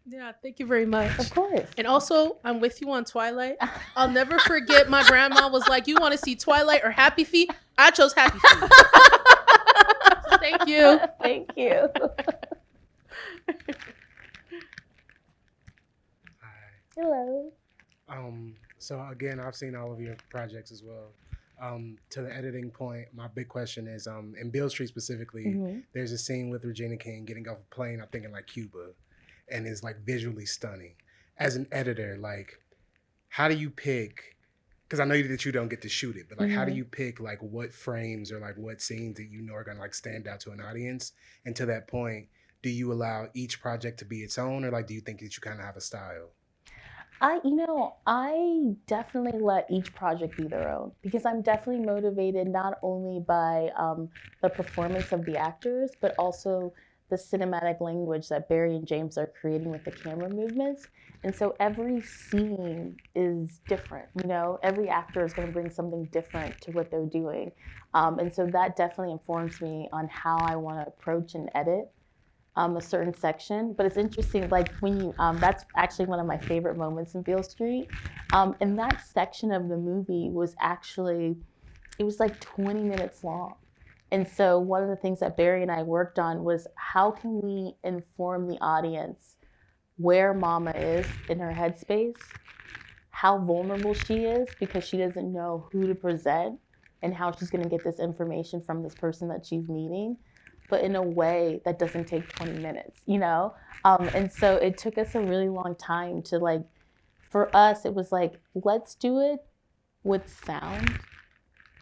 Yeah, thank you very much. Of course. And also, I'm with you on Twilight. I'll never forget my grandma was like, you want to see Twilight or Happy Feet? I chose Happy Feet. So thank you. Thank you. Hi. Hello. So again, I've seen all of your projects as well. To the editing point, my big question is, in Beale Street specifically, there's a scene with Regina King getting off a plane, I'm thinking like Cuba, and is like visually stunning. As an editor, like, how do you pick, because I know that you don't get to shoot it, but like, how do you pick like what frames or like what scenes that you know are gonna like stand out to an audience? And to that point, do you allow each project to be its own, or like, do you think that you kind of have a style? I definitely let each project be their own because I'm definitely motivated not only by the performance of the actors, but also the cinematic language that Barry and James are creating with the camera movements. And so every scene is different, you know, every actor is going to bring something different to what they're doing. And so that definitely informs me on how I want to approach and edit a certain section. But it's interesting, like when you, that's actually one of my favorite moments in Beale Street. And that section of the movie was actually, it was like 20 minutes long. And so one of the things that Barry and I worked on was how can we inform the audience where Mama is in her headspace, how vulnerable she is because she doesn't know who to present and how she's going to get this information from this person that she's meeting, but in a way that doesn't take 20 minutes, you know? And so it took us a really long time to like, for us, it was like, let's do it with sound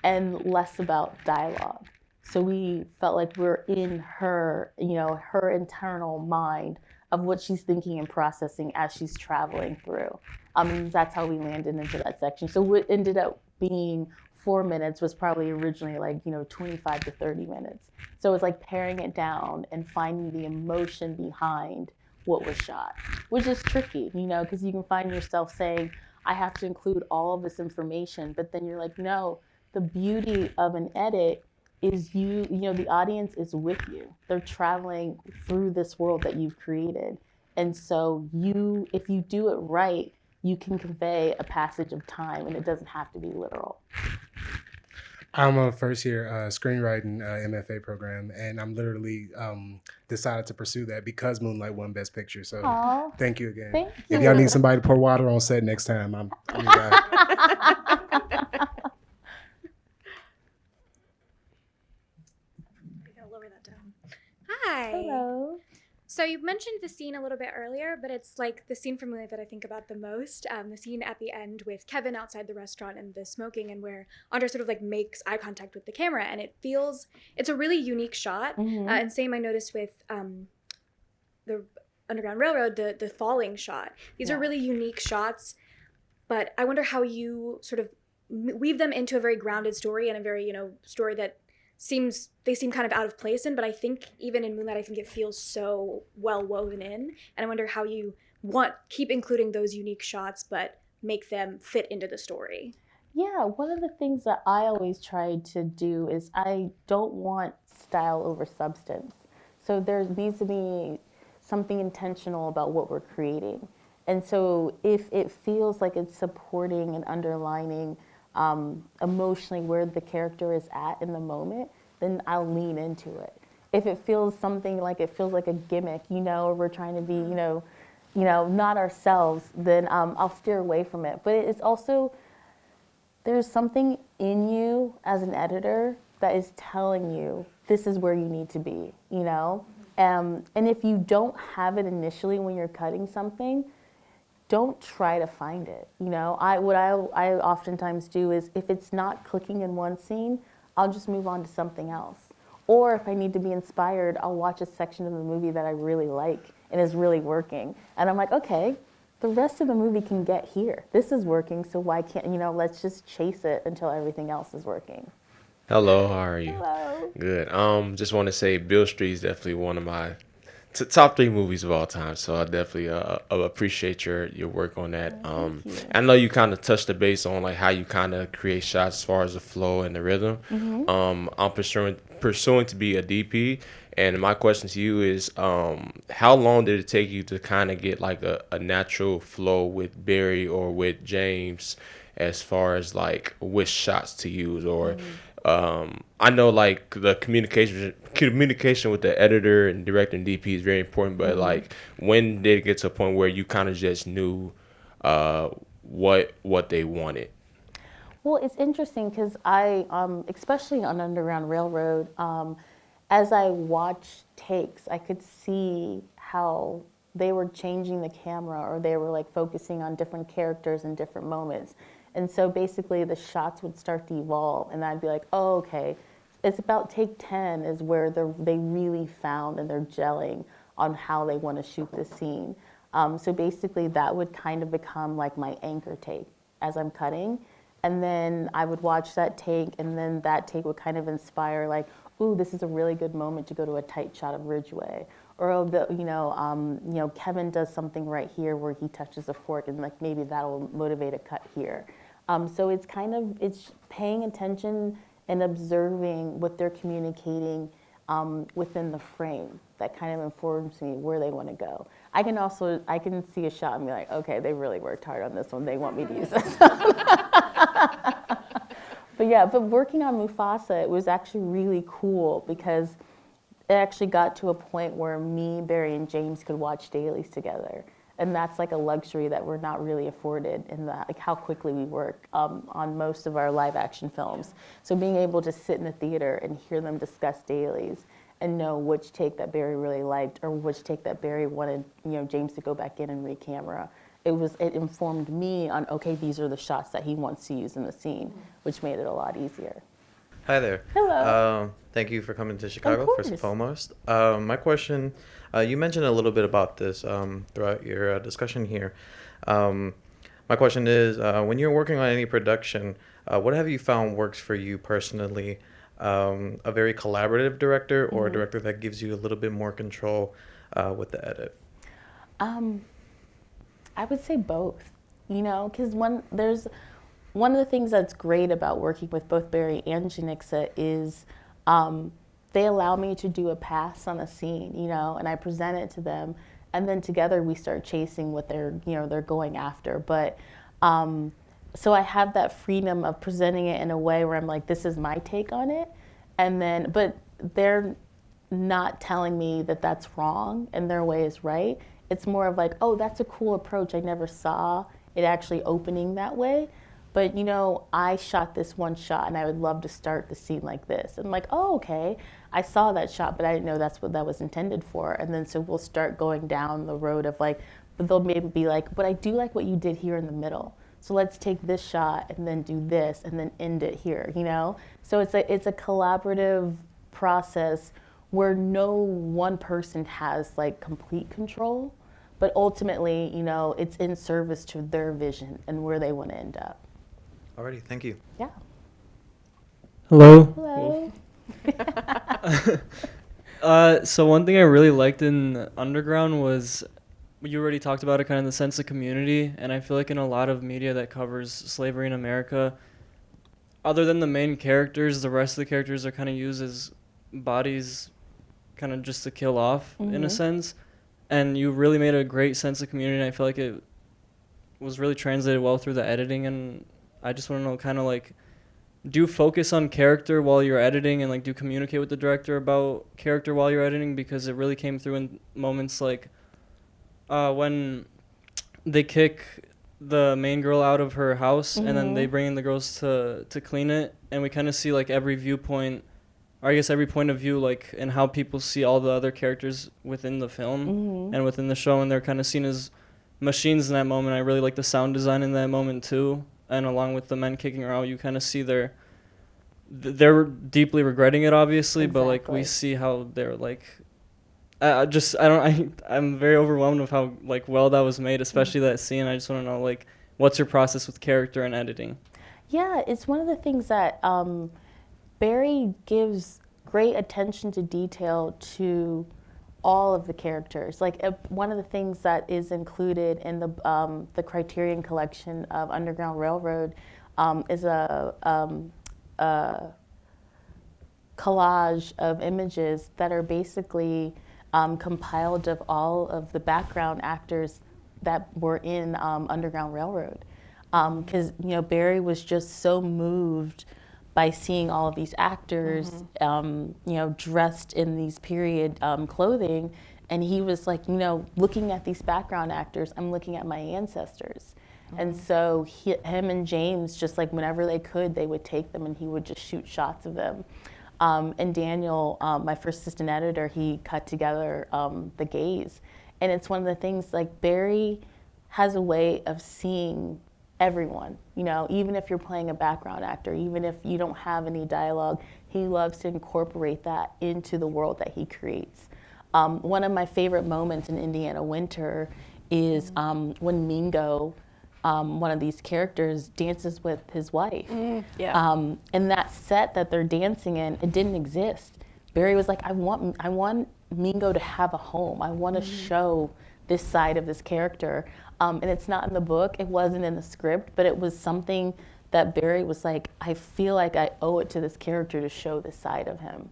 and less about dialogue. So we felt like we're in her, her internal mind of what she's thinking and processing as she's traveling through. That's how we landed into that section. So what ended up being 4 minutes was probably originally 25 to 30 minutes. So it's like paring it down and finding the emotion behind what was shot, which is tricky, because you can find yourself saying, I have to include all of this information, but then you're like, no, the beauty of an edit is the audience is with you. They're traveling through this world that you've created. And so if you do it right, you can convey a passage of time and it doesn't have to be literal. I'm a first year screenwriting MFA program, and I'm literally decided to pursue that because Moonlight won Best Picture. So Aww, thank you again. thank If you. y'all need somebody to pour water on set next time, I'm your guy. I gotta lower that down. Hi. Hello. So you mentioned the scene a little bit earlier, but it's like the scene from Moonlight that I think about the most. The scene at the end with Kevin outside the restaurant and the smoking, and where Andre sort of like makes eye contact with the camera, and it's a really unique shot. Mm-hmm. And same I noticed with the Underground Railroad, the falling shot. These are really unique shots, but I wonder how you sort of weave them into a very grounded story and a very story that seem kind of out of place in, but I think even in Moonlight, I think it feels so well woven in, and I wonder how you keep including those unique shots, but make them fit into the story. Yeah, one of the things that I always try to do is I don't want style over substance. So there needs to be something intentional about what we're creating. And so if it feels like it's supporting and underlining emotionally where the character is at in the moment, then I'll lean into it. If it feels like a gimmick, or we're trying to be, not ourselves, then I'll steer away from it. But it's also, there's something in you as an editor that is telling you this is where you need to be, and if you don't have it initially when you're cutting something, don't try to find it. What I oftentimes do is if it's not clicking in one scene, I'll just move on to something else. Or if I need to be inspired, I'll watch a section of the movie that I really like and is really working. And I'm like, okay, the rest of the movie can get here. This is working, so why can't, let's just chase it until everything else is working. Hello, how are you? Hello. Good. Just want to say Beale Street is definitely one of my top 3 movies of all time, so I definitely appreciate your work on that. I know you kind of touched the base on like how you kind of create shots as far as the flow and the rhythm. Mm-hmm. I'm pursuing to be a DP, and my question to you is, how long did it take you to kind of get like a natural flow with Barry or with James, as far as like which shots to use or I know like the communication with the editor and director and DP is very important, but like when did it get to a point where you kind of just knew what they wanted? Well, it's interesting because I, especially on Underground Railroad, as I watched takes, I could see how they were changing the camera or they were like focusing on different characters in different moments. And so basically the shots would start to evolve and I'd be like, oh, okay, it's about take 10 is where they really found and they're gelling on how they want to shoot this scene. So basically that would kind of become like my anchor take as I'm cutting. And then I would watch that take and then that take would kind of inspire like, ooh, this is a really good moment to go to a tight shot of Ridgeway. Or, Kevin does something right here where he touches a fork and like maybe that'll motivate a cut here. So it's paying attention and observing what they're communicating within the frame that kind of informs me where they want to go. I can see a shot and be like, okay, they really worked hard on this one. They want me to use this. But working on Mufasa, it was actually really cool because it actually got to a point where me, Barry, and James could watch dailies together. And that's like a luxury that we're not really afforded in how quickly we work on most of our live action films. So being able to sit in the theater and hear them discuss dailies and know which take that Barry really liked or which take that Barry wanted James to go back in and re-camera. It informed me on, okay, these are the shots that he wants to use in the scene, which made it a lot easier. Hi there. Hello. Thank you for coming to Chicago, first and course. foremost. My question, you mentioned a little bit about this throughout your discussion here. My question is, when you're working on any production, what have you found works for you personally? A very collaborative director or a director that gives you a little bit more control with the edit? I would say both, because one of the things that's great about working with both Barry and Janixa is they allow me to do a pass on a scene, and I present it to them, and then together we start chasing what they're going after. But so I have that freedom of presenting it in a way where I'm like, this is my take on it, but they're not telling me that that's wrong and their way is right. It's more of like, oh, that's a cool approach. I never saw it actually opening that way. But, I shot this one shot and I would love to start the scene like this. And I'm like, oh, okay, I saw that shot, but I didn't know that's what that was intended for. And then so we'll start going down the road of like, but they'll maybe be like, but I do like what you did here in the middle. So let's take this shot and then do this and then end it here, So it's a collaborative process where no one person has like complete control. But ultimately, it's in service to their vision and where they want to end up. Alrighty, thank you. Yeah. Hello. Hello. So one thing I really liked in Underground was, you already talked about it, kind of the sense of community. And I feel like in a lot of media that covers slavery in America, other than the main characters, the rest of the characters are kind of used as bodies kind of just to kill off in a sense. And you really made a great sense of community, and I feel like it was really translated well through the editing. And I just want to know, kind of like, do you focus on character while you're editing, and like, do you communicate with the director about character while you're editing? Because it really came through in moments like when they kick the main girl out of her house, and then they bring in the girls to clean it, and we kind of see like every viewpoint, or I guess every point of view, like, and how people see all the other characters within the film and within the show, and they're kind of seen as machines in that moment. I really like the sound design in that moment too, and along with the men kicking her out, you kind of see they're deeply regretting it, obviously, but like we see how they're like, I'm very overwhelmed with how like well that was made, especially that scene. I just want to know, like, what's your process with character and editing? Yeah, it's one of the things that Barry gives great attention to detail to all of the characters. Like one of the things that is included in the Criterion collection of Underground Railroad is a collage of images that are basically compiled of all of the background actors that were in Underground Railroad. Because Barry was just so moved by seeing all of these actors, dressed in these period clothing, and he was like, looking at these background actors, I'm looking at my ancestors. And so him and James, just like whenever they could, they would take them and he would just shoot shots of them. And Daniel, my first assistant editor, he cut together the gaze. And it's one of the things, like, Barry has a way of seeing everyone, even if you're playing a background actor, even if you don't have any dialogue, he loves to incorporate that into the world that he creates. One of my favorite moments in Indiana Winter is when Mingo, one of these characters, dances with his wife. And that set that they're dancing in, it didn't exist. Barry was like, I want Mingo to have a home. I want to show this side of this character. And it's not in the book, it wasn't in the script, but it was something that Barry was like, I feel like I owe it to this character to show this side of him.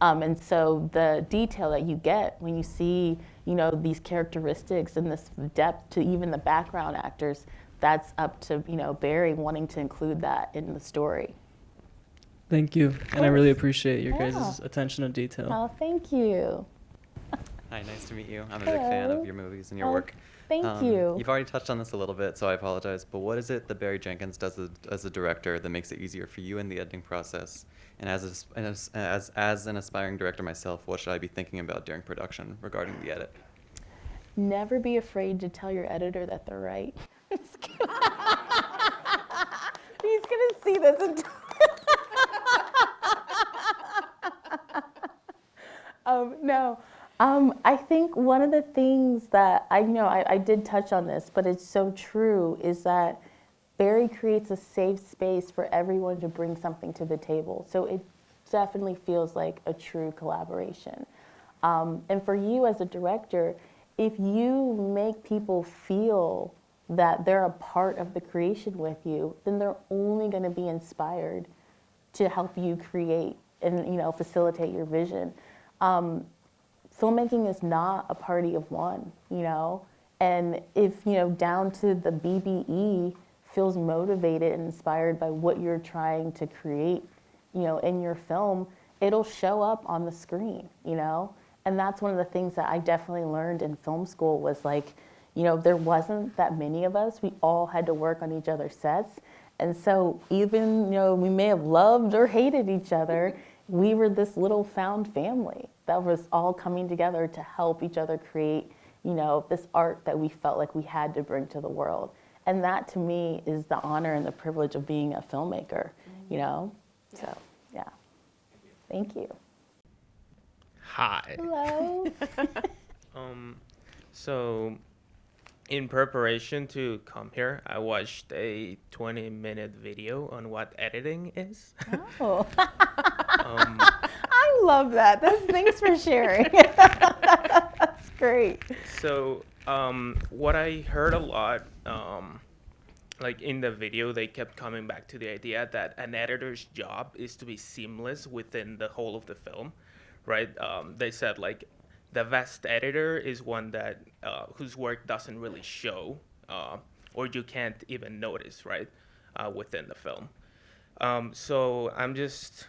And so the detail that you get when you see, these characteristics and this depth to even the background actors, that's up to, Barry wanting to include that in the story. Thank you. And I really appreciate your guys' attention to detail. Oh, thank you. Hi, nice to meet you. I'm a big fan of your movies and your work. Thank you. You've already touched on this a little bit, so I apologize, but what is it that Barry Jenkins does as a director that makes it easier for you in the editing process? And as an aspiring director myself, what should I be thinking about during production regarding the edit? Never be afraid to tell your editor that they're right. He's gonna see this and No. I think one of the things that I know, I did touch on this, but it's so true, is that Barry creates a safe space for everyone to bring something to the table. So it definitely feels like a true collaboration. And for you as a director, if you make people feel that they're a part of the creation with you, then they're only going to be inspired to help you create and facilitate your vision. Filmmaking is not a party of one, and if down to the BBE feels motivated and inspired by what you're trying to create, in your film, it'll show up on the screen, and that's one of the things that I definitely learned in film school was like, there wasn't that many of us. We all had to work on each other's sets. And so even, we may have loved or hated each other, we were this little found family that was all coming together to help each other create, this art that we felt like we had to bring to the world. And that to me is the honor and the privilege of being a filmmaker, So, yeah. Thank you. Hi. Hello. So in preparation to come here, I watched a 20-minute video on what editing is. Oh. I love that. Thanks for sharing. That's great. So what I heard a lot, like in the video, they kept coming back to the idea that an editor's job is to be seamless within the whole of the film, right? They said like the VAS editor is one that whose work doesn't really show, or you can't even notice, right, within the film. So I'm just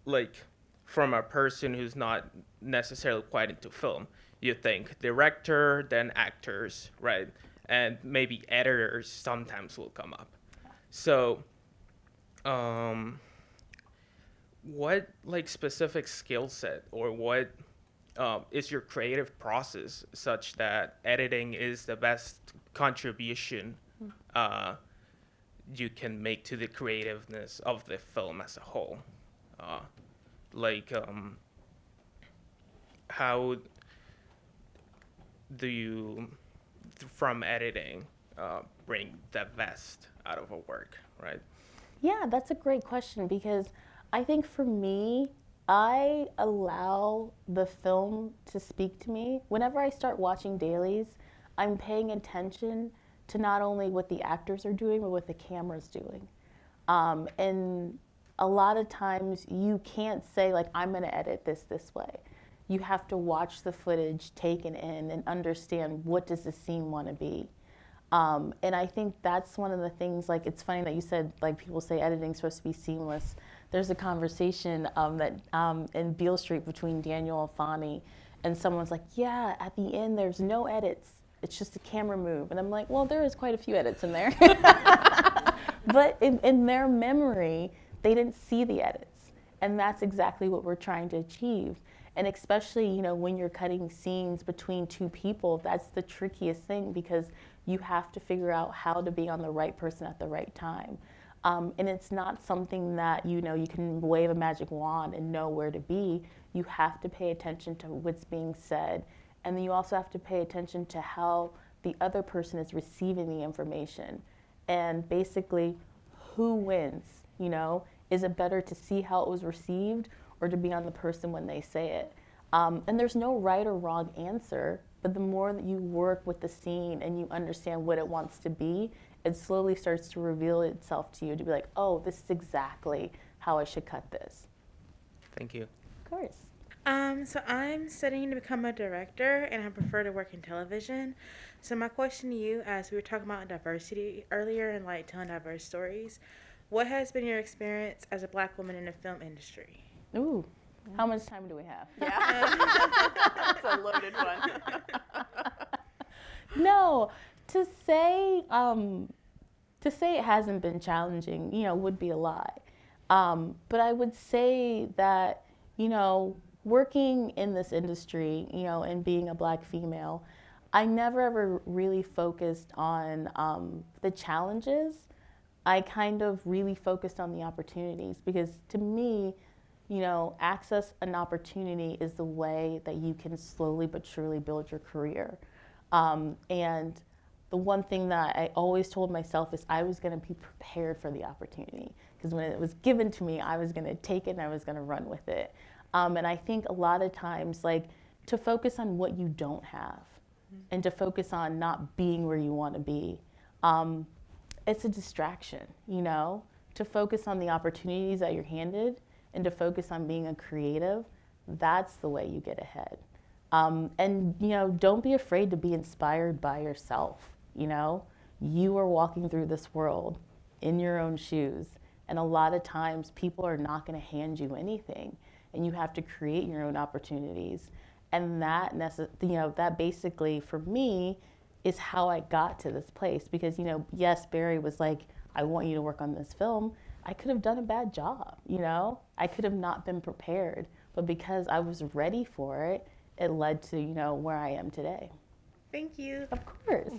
like, from a person who's not necessarily quite into film, you think director, then actors, right, and maybe editors sometimes will come up. So, what like specific skill set or what is your creative process such that editing is the best contribution you can make to the creativeness of the film as a whole? How do you, from editing, bring the best out of a work, right? Yeah, that's a great question because I think for me, I allow the film to speak to me. Whenever I start watching dailies, I'm paying attention to not only what the actors are doing, but what the camera's doing. And a lot of times you can't say like, I'm gonna edit this way. You have to watch the footage, take it in, and understand what does the scene wanna be. And I think that's one of the things, like it's funny that you said, like people say editing's supposed to be seamless. There's a conversation in Beale Street between Daniel and Fani, and someone's like, yeah, at the end there's no edits. It's just a camera move. And I'm like, well, there is quite a few edits in there. But in their memory, they didn't see the edits. And that's exactly what we're trying to achieve. And especially, when you're cutting scenes between two people, that's the trickiest thing because you have to figure out how to be on the right person at the right time. And it's not something that, you can wave a magic wand and know where to be. You have to pay attention to what's being said. And then you also have to pay attention to how the other person is receiving the information. And basically, who wins, Is it better to see how it was received or to be on the person when they say it? And there's no right or wrong answer, but the more that you work with the scene and you understand what it wants to be, it slowly starts to reveal itself to you to be like, oh, this is exactly how I should cut this. Thank you. Of course. So I'm studying to become a director, and I prefer to work in television. So my question to you, as we were talking about diversity earlier and like telling diverse stories, what has been your experience as a Black woman in the film industry? Ooh, how much time do we have? Yeah. That's a loaded one. No, to say it hasn't been challenging, would be a lie. But I would say that, working in this industry, and being a Black female, I never ever really focused on the challenges. I kind of really focused on the opportunities because to me, you know, access an opportunity is the way that you can slowly but surely build your career. And the one thing that I always told myself is I was going to be prepared for the opportunity, because when it was given to me, I was going to take it and I was going to run with it. And I think a lot of times, like, to focus on what you don't have and to focus on not being where you want to be, it's a distraction, you know? To focus on the opportunities that you're handed and to focus on being a creative, that's the way you get ahead. And, you know, don't be afraid to be inspired by yourself, you know? You are walking through this world in your own shoes, and a lot of times people are not going to hand you anything, and you have to create your own opportunities. And that, you know, that basically, for me, is how I got to this place. Because, you know, yes, Barry was like, I want you to work on this film. I could have done a bad job, you know? I could have not been prepared. But because I was ready for it, it led to, you know, where I am today. Thank you. Of course.